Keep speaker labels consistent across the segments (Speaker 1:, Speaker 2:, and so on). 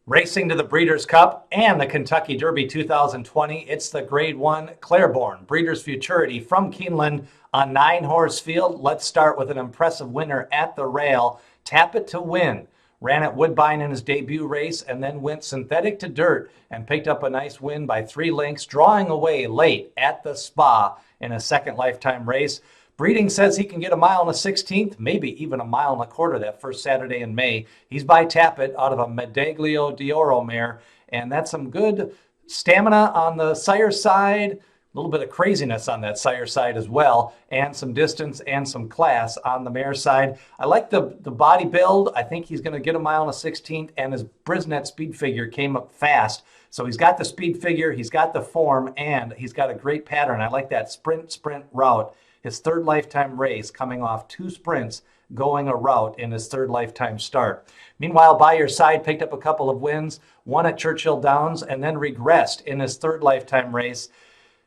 Speaker 1: Racing to the Breeders' Cup and the Kentucky Derby 2020, it's the Grade 1 Claiborne Breeders Futurity from Keeneland on 9-horse field. Let's start with an impressive winner at the rail, Tap It to Win. Ran at Woodbine in his debut race and then went synthetic to dirt and picked up a nice win by 3 lengths, drawing away late at the Spa in a second lifetime race. Breeding says he can get a mile and a 16th, maybe even a mile and a quarter that first Saturday in May. He's by Tappet out of a Medaglio d'Oro mare, and that's some good stamina on the sire side, a little bit of craziness on that sire side as well, and some distance and some class on the mare side. I like the body build. I think he's going to get a mile and a 16th, and his Brisnet speed figure came up fast. So he's got the speed figure, he's got the form, and he's got a great pattern. I like that sprint route. His third lifetime race, coming off 2 sprints, going a route in his third lifetime start. Meanwhile, By Your Side picked up a couple of wins, won at Churchill Downs, and then regressed in his third lifetime race.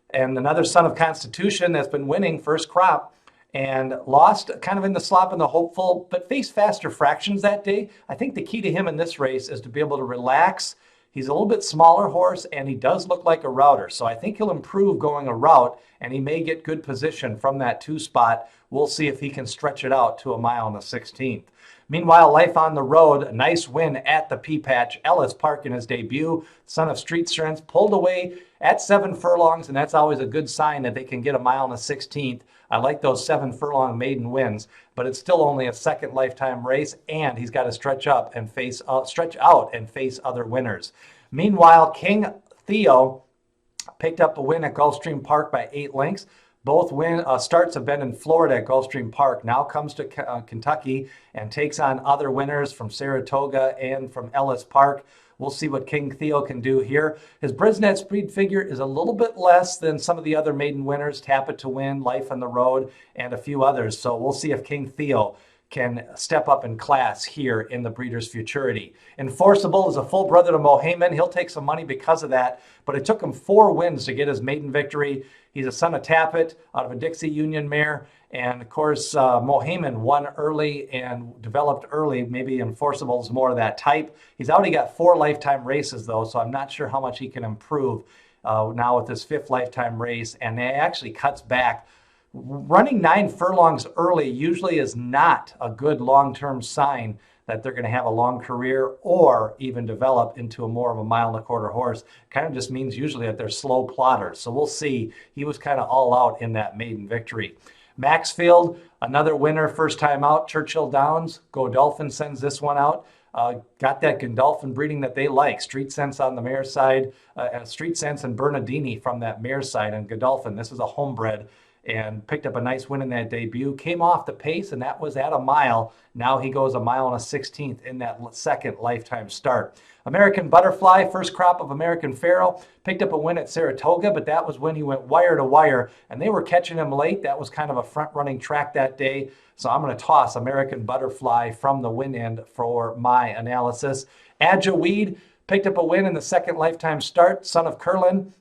Speaker 1: And another son of Constitution that's been winning first crop and lost kind of in the slop and the hopeful, but faced faster fractions that day. I think the key to him in this race is to be able to relax. He's a little bit smaller horse, and he does look like a router. So I think he'll improve going a route, and he may get good position from that 2 spot. We'll see if he can stretch it out to a mile and a 16th. Meanwhile, Life on the Road, a nice win at the P-Patch. Ellis Park in his debut, son of Street Strength, pulled away at 7 furlongs, and that's always a good sign that they can get a mile and a 16th. I like those 7 furlong maiden wins, but it's still only a second lifetime race, and he's got to stretch out and face other winners. Meanwhile, King Theo picked up a win at Gulfstream Park by 8 lengths. Both starts have been in Florida at Gulfstream Park. Now comes to Kentucky and takes on other winners from Saratoga and from Ellis Park. We'll see what King Theo can do here. His Brisnet speed figure is a little bit less than some of the other maiden winners, Tap It to Win, Life on the Road, and a few others. So we'll see if King Theo can step up in class here in the Breeders' Futurity. Enforceable is a full brother to Mohamed. He'll take some money because of that, but it took him 4 wins to get his maiden victory. He's a son of Tappet out of a Dixie Union mare. And of course, Mohamed won early and developed early. Maybe Enforceable is more of that type. He's already got 4 lifetime races though, so I'm not sure how much he can improve now with his 5th lifetime race. And it actually cuts back. Running 9 furlongs early usually is not a good long-term sign that they're going to have a long career or even develop into a more of a mile and a quarter horse. Kind of just means usually that they're slow plotters. So we'll see. He was kind of all out in that maiden victory. Maxfield, another winner, first time out. Churchill Downs, Godolphin sends this one out. Got that Godolphin breeding that they like. Street Sense on the mare side, Street Sense and Bernardini from that mare side. And Godolphin, this is a homebred, and picked up a nice win in that debut. Came off the pace, and that was at a mile. Now he goes a mile and a 16th in that second lifetime start. American Butterfly, first crop of American Pharoah, picked up a win at Saratoga, but that was when he went wire to wire, and they were catching him late. That was kind of a front-running track that day, so I'm going to toss American Butterfly from the win end for my analysis. Adjaweed picked up a win in the second lifetime start, son of Curlin.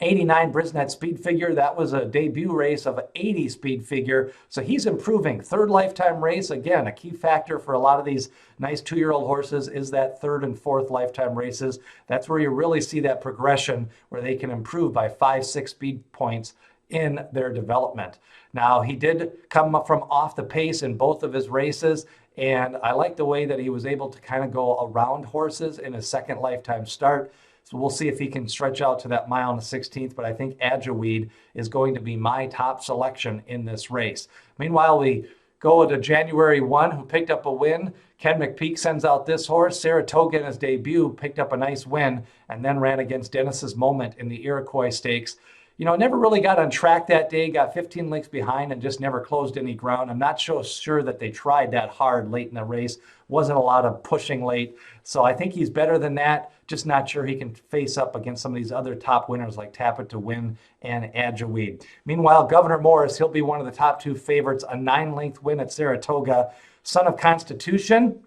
Speaker 1: 89 Brisnet speed figure. That was a debut race of an 80 speed figure. So he's improving. Third lifetime race. Again, a key factor for a lot of these nice 2-year-old horses is that 3rd and 4th lifetime races. That's where you really see that progression where they can improve by 5-6 speed points in their development. Now, he did come up from off the pace in both of his races, and I like the way that he was able to kind of go around horses in his second lifetime start. So we'll see if he can stretch out to that mile and a 16th, but I think Adjaweed is going to be my top selection in this race. Meanwhile, we go to January 1, who picked up a win. Ken McPeak sends out this horse. Saratoga in his debut picked up a nice win and then ran against Dennis's Moment in the Iroquois Stakes. You know, never really got on track that day, got 15 lengths behind and just never closed any ground. I'm not so sure that they tried that hard late in the race. Wasn't a lot of pushing late. So I think he's better than that. Just not sure he can face up against some of these other top winners like Tap It to Win and Adjaweed. Meanwhile, Governor Morris, he'll be one of the top 2 favorites. A 9-length win at Saratoga. Son of Constitution.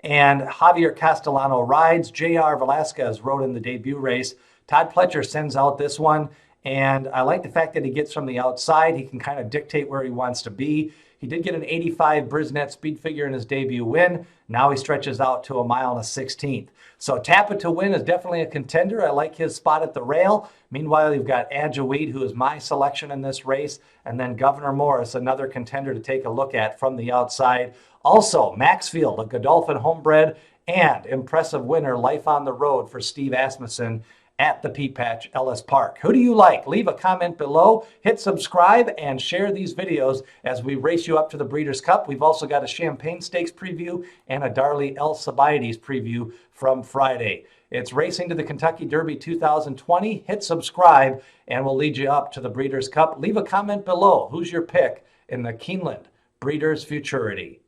Speaker 1: And Javier Castellano rides. J.R. Velasquez rode in the debut race. Todd Pletcher sends out this one. And I like the fact that he gets from the outside. He can kind of dictate where he wants to be. He did get an 85 Brisnet speed figure in his debut win. Now he stretches out to a mile and a 16th. So Tap It to Win is definitely a contender. I like his spot at the rail. Meanwhile, you've got Adjoweed, who is my selection in this race, and then Governor Morris, another contender to take a look at from the outside. Also, Maxfield, a Godolphin homebred, and impressive winner, Life on the Road for Steve Asmussen at the Pea Patch Ellis Park. Who do you like? Leave a comment below, hit subscribe, and share these videos as we race you up to the Breeders' Cup. We've also got a Champagne Stakes preview and a Darley Alcibiades preview from Friday. It's racing to the Kentucky Derby 2020. Hit subscribe, and we'll lead you up to the Breeders' Cup. Leave a comment below. Who's your pick in the Keeneland Breeders Futurity?